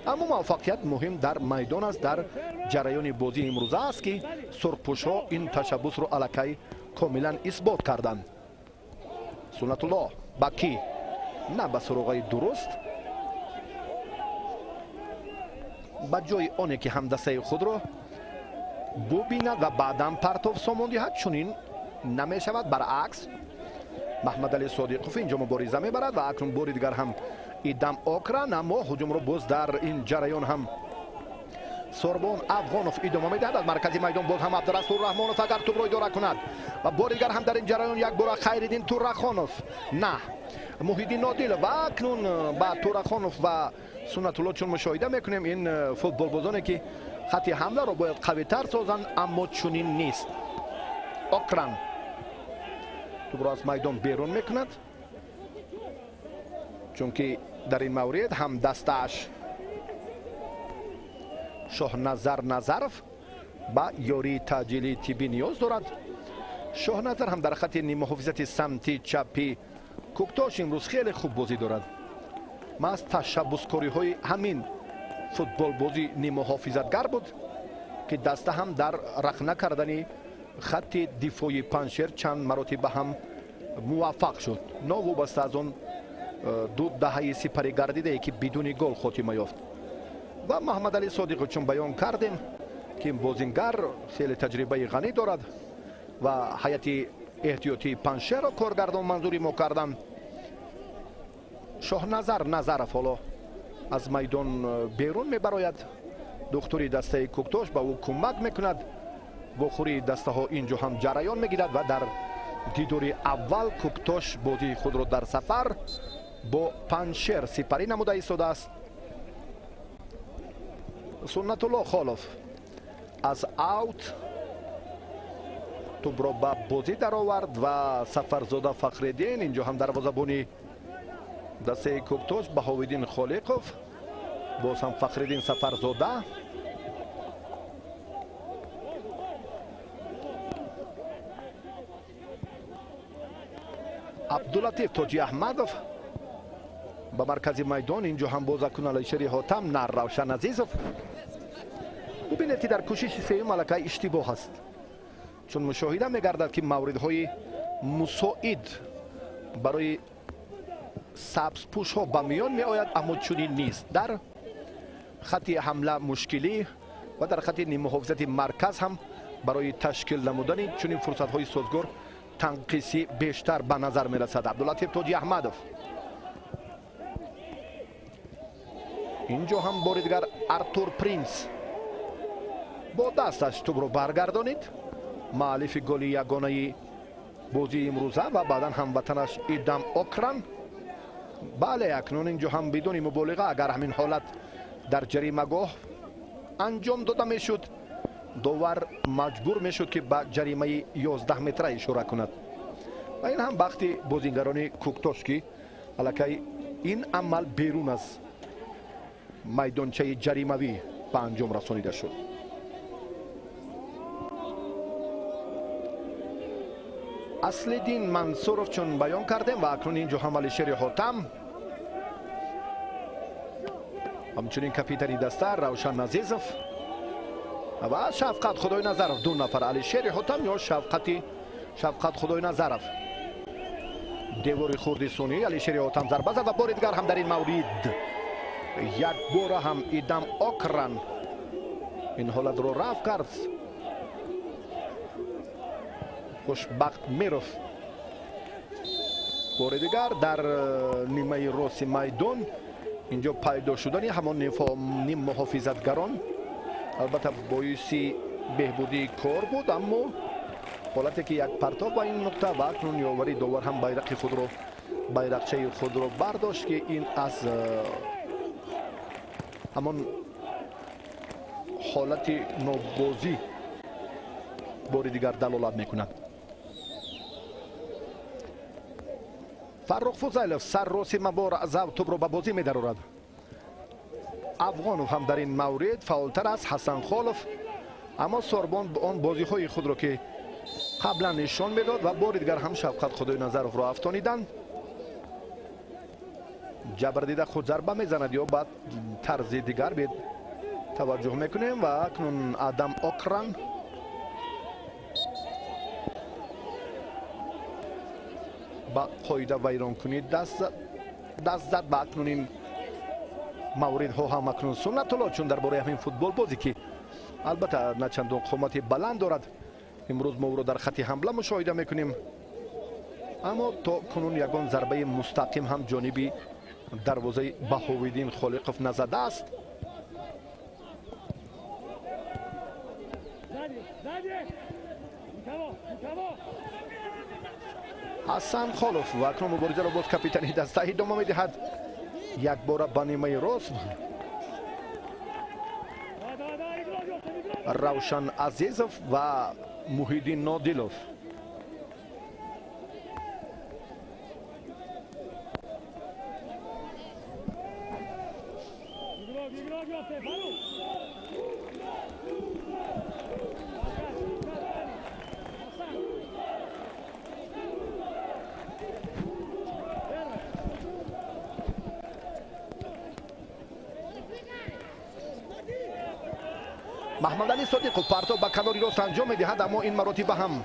اما موفقیت مهم در میدان است. در جریان بازی امروزه است که سرخپوش ها این تشبس رو الکی کاملا اثبات کردند. سنت الله بکی نه به سراغ درست با جای آنه که همدسته خود را ببیند و بعدا پرتاب سامان دهد چنین نمی شود. برعکس محمد علی صادقov اینجا مبارزه میبرد و اکنون بار دیگر هم ایدان اوکران اما هجوم را باز در این جریان هم سوربون افغانov ادامه میدهد. از مرکزی میدان باز هم عبدالرسول رحمانov اگر توپ را اداره کند و بار دیگر هم در این جریان یک بار خیرالدین تورخانov نه محیدین عادلov و اکنون با تورخانov و سنت الله چون مشاهده میکنیم این فوتبال بازانی که خط حمله را باید قوی تر سازند اما چنین نیست. اوکران توپ را از میدان بیرون میکند چون که در این مورد هم دستش شاهنظر نظرف با یاری تاجیلی تیبی نیاز دارد. شاهنظر هم در خط نیم محافظت سمتی چپی کوکتاش امروز خیلی خوب بازی دارد. ما از تشبسکاری های همین فوتبال بازی نیم محافظتگر بود که دسته هم در رخنه کردن خط دفاعی پنشر چند مراتب هم موفق شد. ناوابسته از اون 2 دهه سپری گردیده که بدون گل خاتمه یافت. و محمد علی صادقov چون بیان کردیم که این بازیگر خیلی تجربه غنی دارد و هیئت احتیاطی پنشر را کارگردان منظوری ما کردن. شاهنظر نظرف حالا از میدان بیرون میبراید. دکتری دسته کوکتوش به او کمک میکند. بخوری دسته ها اینجا هم جریان میگیرد و در دیداری اول کوکتوش بازی خود را در سفر با پنشر سپری نموده ایستاده است. سنت الله خالف از اوت توپ را به بازی در آورد و سفرزاده فخرالدین اینجا هم دروازه‌بانی دسته کوکتوش بهاوالدین خالقوف، باز هم فخرالدین سفرزاده. عبداللطیف تاجی احمدوف به مرکز میدان. اینجا هم بازیکن علیشری حاتم نه روشن عزیزوف. ببینید که در کوشش سوم ملکه اشتباه است، چون مشاهده میگردد که موردهای مساعد برای سبزپوش ها به میان می آید، اما چنین نیست. در خط حمله مشکلی و در خط نیم محافظت مرکز هم برای تشکیل نمودن چنین فرصت های سازگار تنقیصی بیشتر به نظر می رسد. عبداللطیف تاجی احمدوف اینجا هم بار دیگر ارتور پرینس با دستش توپ رو برگردانید. مؤلف گل یگانه بازی امروزه و بعدا هموطنش ایدم اوکران. بله اکنون اینجا هم بدون مبالغه اگر همین حالت در جریمه گاه انجام داده میشد، داور مجبور میشد که به جریمه 11 متره اشاره کند و این هم وقتی بازیگران کوکتوشکی الکی این عمل بیرون از میدانچه جریموی به انجام رسانیده شد. اصلالدین منصورов چون بیان کردیم و اکنون اینجا هم علیشری حاتم، همچنین کاپیتانی دسته روشن عزیزوف و شفقت خدای نظرف. دو نفر علیشری حاتم یا شفقت خدای نظرف. دیواری خورد سونی علیشری حاتم ضربه زد و بار دیگر هم در این مورد یک بار هم ایدم اوکران این حالت رو رفع کرد. خوشبخت میروف بار دیگر در نیمه راست میدان اینجا پیدا شدن همان نیم محافظتگران البته باعث بهبودی کار بود، اما حالتی که یک پرتاب با این نقطه و اکنون یاوری داور هم بیرقچه خود رو برداشت که این از همان حالت نوبازی بار دیگر دلالت میکند. فرخ فضیلوف سر راست مبار از توپ رو به بازی می‌درآورد. افغانوف هم در این مورد فعالتر از حسن خالف، اما سوربان به آن بازی‌های خود را که قبلا نشان میداد و بار دیگر هم شفقت خدای نظرف را افتانیدند. جبردیده خود ضربه میزند یا بعد طرز دیگر به توجه میکنیم و اکنون آدم اوکران با قاعده ویران کنید دست زد. با اکنون این مورد ها هم اکنون سنت الله، چون درباره همین فوتبال بازی که البته نه چندان قامت بلند دارد امروز ما او را در خط حمله مشاهده میکنیم، اما تا کنون یگان ضربه مستقیم هم جانبی دروازه بهاوالدین خالقوف نزده است. حسن خالف و اکنون مبارزه را باز کاپیتانی دسته ادامه میدهد. یک بار به نیمه راست روشن عزیزوف و محیدین نادلوف. محمد علی صادقوف پرتاب به کناری راست انجام میدهد، اما این مراتب هم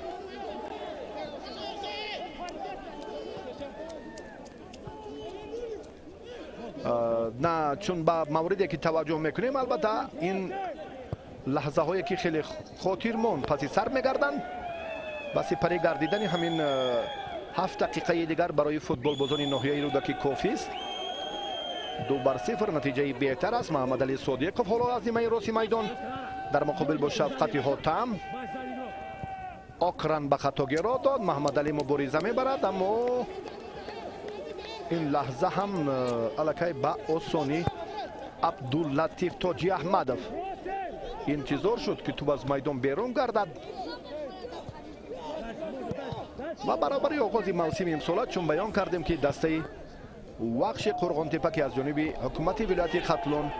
نه، چون به موردی که توجه میکنیم البته این لحظه هایی که خیلی خاطرمون پس سر میگردن و سپری گردیدن همین 7 دقیقه دیگر برای فوتبال بازان ناحیه رودکی کافی است. 2-0 نتیجه بهتر است. محمد علی صادقов حالا از نیمه راست میدان در مقابل با شفقت حاتم. آکران به خطا گرا داد. محمد علی مبارزه میبرد، اما این لحظه هم الکی با آسانی عبداللطیف تاجی احمدov انتظار شد که توپ از میدان بیرون گردد و برابری آغاز موسم امسال چون بیان کردیم که دسته وخش قرغانتپه که از جانب حکومت ولایت ختلان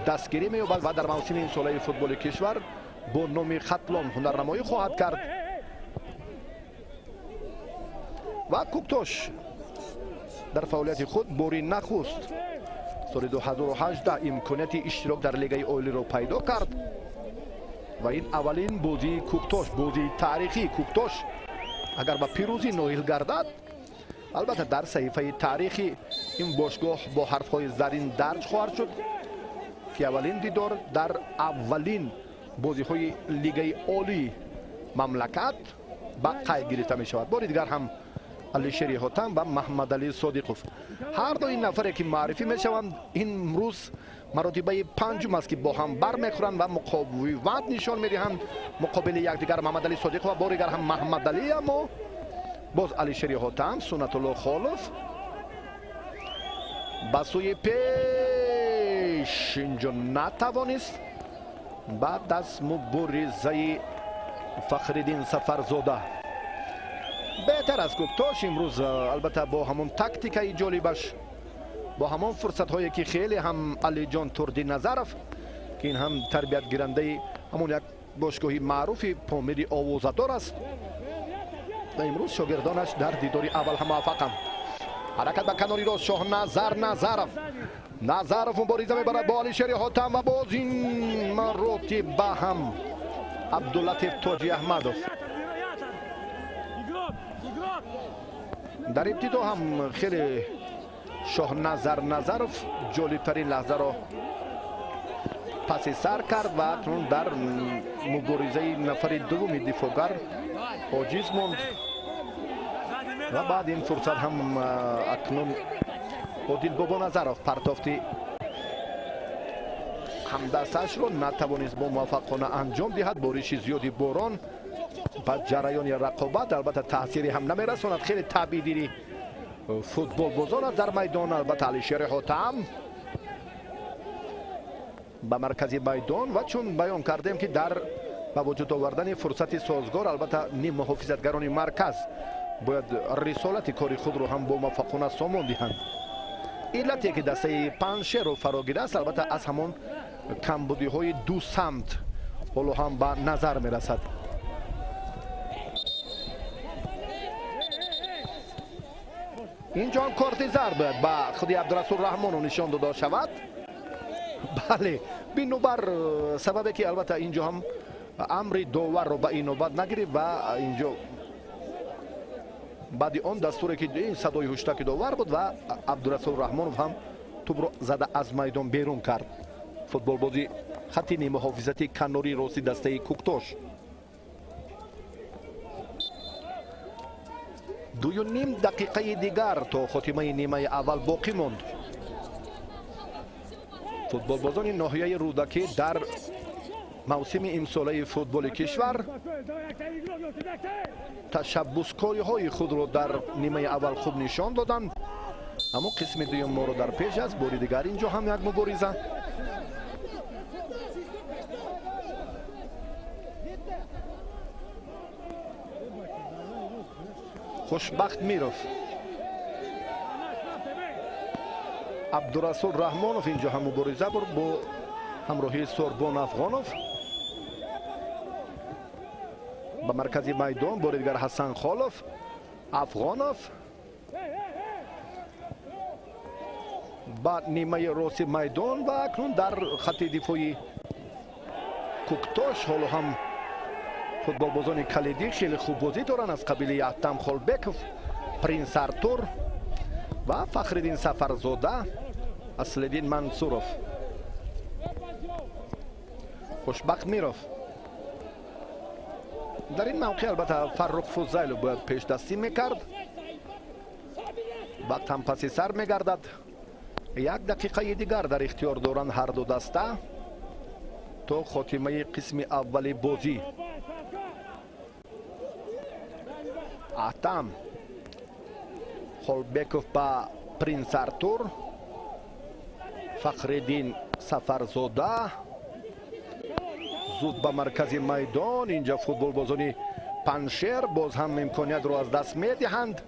دستگیری می‌یابد و در موسم امسال فوتبال کشور با نام ختلان هنرنمایی خواهد کرد. و کوکتاش در فعالیت خود باری نخست سال 2018 امکانیت اشتراک در لیگ عالی را پیدا کرد و این اولین بازی کوکتاش، بازی تاریخی کوکتاش اگر با پیروزی نایل گردد، البته در صحیفه تاریخی این باشگاه با حرفهای زرین درج خواهد شد که اولین دیدار در اولین بازی‌های لیگ عالی مملکت با قید گرفته می شود. بار دیگر هم علیشری حاتم و محمد علی صادقov هر دو این نفری که معرفی می شوند این امروز مراتبه پنجم است که با هم بر میخورند و مقاومت نشان میدهند مقابل یکدیگر. محمد علی صادقov و بار دیگر هم محمد علی، اما باز علیشری حاتم، سنت الله خالف با سوی پیش اینجا نتوانست بعد از مبارزه فخرالدین سفرزاده. بهتر از کوکتاش امروز البته با همون تاکتیکای جالبش، با همون فرصت هایی که خیلی هم علی جان تردی نظرف که این هم تربیت گیرنده همون یک باشگاهی معروف پامیر آوازدار است و امروز شاگردانش در دیداری اول هم موفقند. حرکت به کناری راست شاه نظرف مبارزه میبرد با علیشری حاتم و باز این مراتب هم عبداللطیف تاجی احمدov. در ابتدا هم خیلی شاه نظرف جالبترین لحظه را پس سر کرد و اکنون در مبارزه نفر دوم دفاعگر عاجز ماند و بعد این فرصت هم اکنون عادل بابا نظرف پرتافتی همدستش رو نتوانست با موفقانه انجام دهد. بارش زیادی باران با جریان رقابت البته تاثیری هم نمیرساند. خیلی طبیعی فوتبال بازان است در میدان. البته علیشری حاتم به مرکز میدان و چون بیان کردیم که در با وجود آوردن فرصت سازگار البته نیم محافظتگران مرکز باید رسالت کاری خود رو هم با موفقانه سامان دهند. علتی که دسته پنشه رو فراگیرده است البته از همون کمبودی های دو سمت حالا هم به نظر می رسد. اینجا هم کارت زرد باید با خودی عبدالرسول رحمان نشان داده شود. بله بنابر سببی که البته اینجا هم امر داور رو به این نوبت نگیرید و اینجا بعد آن دستوری که این صدای هشتک داور بود و عبدالرسول رحمانov هم توپ رو زده از میدان بیرون کرد. فوتبال بازی خط نیمه محافظتی کناری راستی دسته کوکتاش. 2.5 دقیقه دیگر تا خاتمه نیمه اول باقی ماند. فوتبال بازان ناحیه رودکی در موسم امساله فوتبال کشور تشبسکاری های خود را در نیمه اول خوب نشان دادند، اما قسم دوم ما رو در پیش است. باری دیگر اینجا هم یک مبارزه. خوشبخت میرف عبدالرسول رحمانov اینجا هم مبارزه بود با همراهی سوربان افغانov. به مرکز میدان بار دیگر حسن خالف افغانov. بعد نیمه راست میدان و اکنون در خط دفاعی کوکتاش حالا هم فوتبال بازان کلیدی خیلی خوب بازی دارن از قبیل یحتم خالبکov، پرینس ارتور و فخرالدین سفرزاده، اصلالدین منصورov. خوشبخت میرف در این موقع البته فرخ فضیل باید پیش دستی میکرد وقت هم پس سر میگردد. 1 دقیقه دیگر در اختیار دارند هر دو دسته تا خاتمه قسم اول بازی. احتم خولبکوف با پرینس ارتور، فخرالدین سفرزاده زود به مرکز میدان. اینجا فوتبال بازانی پنشیر باز هم امکانیت رو از دست میدهند،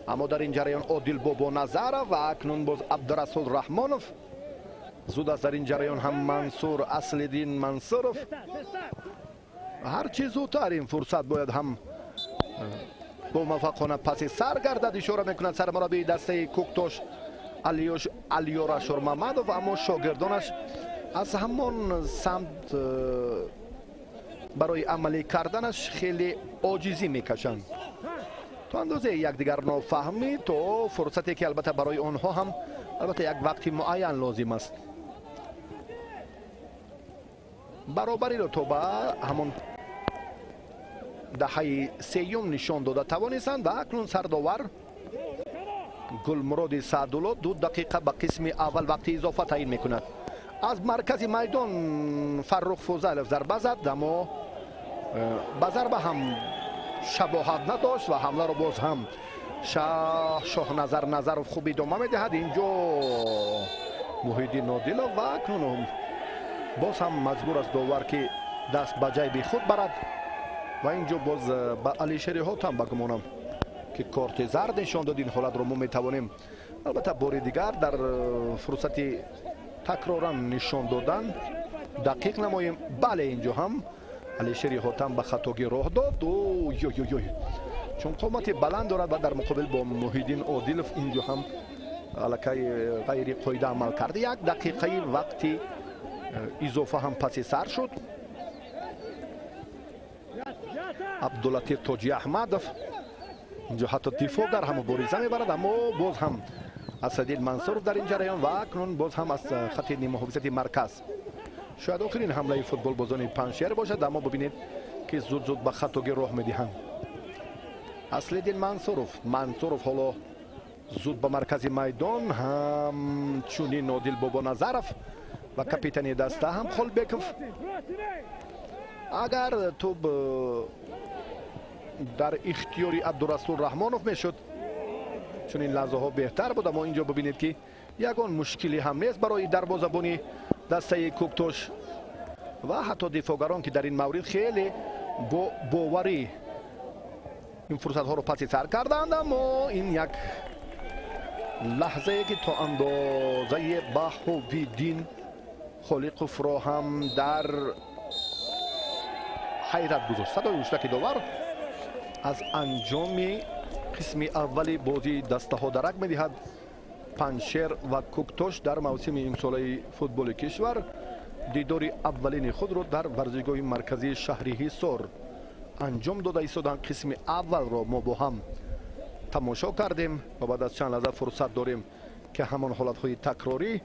اما در این جریان عادل بابا نظرов و اکنون باز عبدالرسول رحمانov. زود است در این جریان هم منصور اصلالدین منصورov. هرچی زودتر این فرصت باید هم با موفقانه پس سر گردد. اشاره میکند سرمربی دسته کوکتوش علیور شورمامدov، اما شاگردانش از همان سمت برای عملی کردنش خیلی عاجزی میکشند. تو اندازه یکدیگر نافهمی تو فرصتی که البته برای آنها هم البته یک وقتی معین لازم است. برابری رو تو به همون دهه سیوم نشان داده توانستند و اکنون سرداور گلمراد سعدالله 2 دقیقه به قسم اول وقت اضافه تعیین میکند. از مرکز میدان فرخ فوزلف ضربه زد، اما به ضربه هم شباهت نداشت و حمله رو باز هم شاه نظرov خوب ادامه میدهد. اینجا محیدین عادلov و اکنون باز هم مجبور است داور که دست به جیب خود برد و اینجا باز به علیشری حاتم بگمانم که کارت زرد نشان داد. این حالت رو ما میتوانیم البته بار دیگر در فرصت تکرارا نشان دادن دقیق نماییم. بله اینجا هم علیشری حاتم به خطاگی راه داد. چون قامت بلند دارد و در مقابل با محیدین عادلov اینجا هم الکی غیر قاعده عمل کرده. 1 دقیقه وقتی اضافه هم پس سر شد. عبداللطیف تاجی احمدov اینجا حتی دفاعگر هم مبارزه میبرد، اما باز هم اسدالدین منصورov در این جریان و اکنون باز هم از خط نیمه حفاظتی مرکز. شاید آخرین حمله فوتبال بازان پنشیر باشد، اما ببینید که زود به خطاگی راه میدهند. اسدالدین منصورov حالا زود به مرکز میدان، همچنین عادل بابا نظرov و کاپیتانی دسته هم خولبکوف. اگر توپ در اختیاری عبدالرسول رحمانov میشد چون این لحظه ها بهتر بود، اما اینجا ببینید که یگان مشکلی هم نیست برای دروازه‌بانی دسته کوکتوش و حتی دفاعگران که در این مورد خیلی با باوری این فرصت ها رو پس سر کردند. اما این یک لحظه که تا اندازه بهاوالدین خالقوف را هم در حیرت گذاشت. صدای مشترک داور از انجام قسم اول بازی دسته ها درک میدهد. پنشیر و کوکتوش در موسم امساله فوتبال کشور دیدار اولین خود را در ورزشگاه مرکزی شهری حصار انجام داده ایستادند. قسم اول را ما با هم تماشا کردیم و بعد از چند لحظه فرصت داریم که همان حالت های تکراری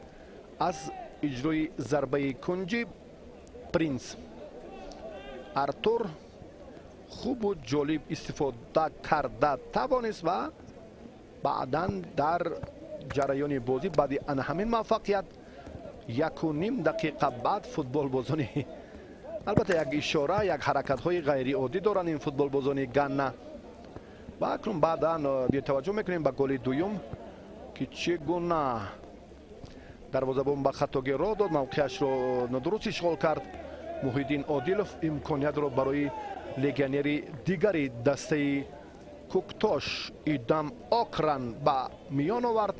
از اجرای ضربه کنجی پرینس ارتور خوب و جالب استفاده کرده توانست و بعدا در جریان بازی بعد ان همین موفقیت 1.5 دقیقه بعد فوتبال بازانی البته یک اشاره یک حرکت های غیر عادی دارن این فوتبال بازانی گانه و اکنون بعدا بیا توجه میکنیم به گل دوم که چگونه دروازه‌بان به خطاگی راه داد، موقعش رو ندرست اشغال کرد. محیدین عادلov امکانیت رو برای لگنری دیگری دسته کوکتوش ایدم آکرن به میان آورد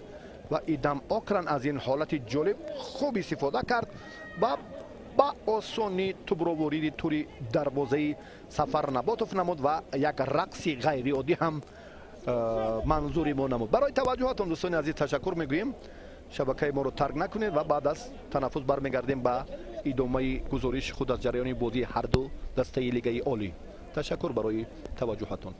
و ایدم آکرن از این حالت جالب خوب استفاده کرد و با آسانی توپ را ورید توری دروازه سفر نباتوف نمود و یک رقص غیر عادی هم منظوری ما نمود. برای توجهاتون دوستان عزیز تشکر میگوییم. شبکه ما رو ترک نکنید و بعد از تنفس برمیگردیم با ادامه گزارش خود از جریان بازی هر دو دسته لیگ عالی. تشکر برای توجهاتون.